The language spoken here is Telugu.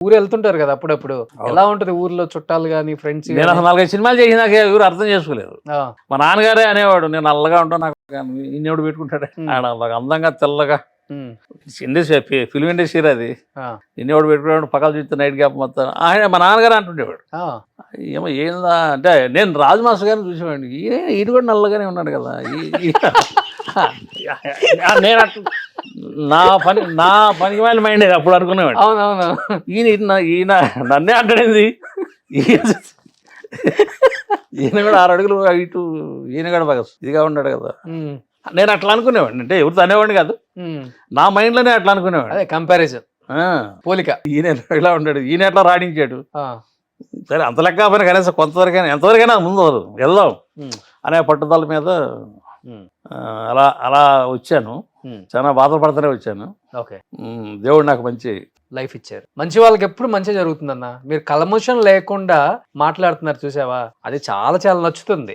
ఊరు వెళ్తుంటారు కదా అప్పుడప్పుడు. ఎలా ఉంటది ఊర్లో చుట్టాలు గాని, ఫ్రెండ్స్ నేను గాని? అసలు 4-5 సినిమాలు చేసినాక ఎవరు అర్థం చేసుకోలేదు. ఆ! మా నాన్నగారే అనేవాడు, నేను నల్లగా ఉంటాను, నాకు ఈయనెవడు పెట్టుకుంటాడు ఆడ బాగా అందంగా తెల్లగా. హ్మ్. ఇండస్ట్రీ ఫిల్మ్ ఇండస్ట్రీ అది. ఆ! ఈయనెవడు పెట్టుకున్నాడు పక్కన చూస్తే నైట్ గ్యాప్ మొత్తం ఆయన మా నాన్నగారు అంటుండేవాడు. ఆ! ఏమో ఏందా అంటే నేను రాజు మాస్టర్ గారిని చూసేవాడిని, ఈయన కూడా నల్లగానే ఉన్నాడు కదా నేను అట్లా నా పనికి వాళ్ళ మైండ్ అప్పుడు అనుకునేవాడు. అవునవును. ఈయన నన్నే అంటాడేంది, ఈయన కూడా 6 అడుగులు ఇటు, ఈయన కూడా బాగా ఇదిగా ఉన్నాడు కదా. హ్మ్. నేను అట్లా అనుకునేవాడిని, అంటే ఎవరితో అనేవాడిని కాదు, హ్మ్. నా మైండ్లోనే అట్లా అనుకునేవాడు. అదే కంపారిజన్, పోలిక. ఈయన ఇలా ఉన్నాడు, ఈయన ఎట్లా రాణించాడు, ఆ! సరే అంత లెక్క పైన కనీసం కొంతవరకైనా ఎంతవరకైనా ముందు వెళ్దాం హ్మ్. అనే పట్టుదల మీద హ్మ్. అలా అలా వచ్చాను. హ్మ్. చాలా బాధపడుతూనే వచ్చాను. ఓకే. దేవుడు నాకు మంచి లైఫ్ ఇచ్చారు. మంచి వాళ్ళకి ఎప్పుడు మంచి జరుగుతుందన్న. మీరు కల్మషం లేకుండా మాట్లాడుతున్నారు చూసావా? అది చాలా చాలా నచ్చుతుంది.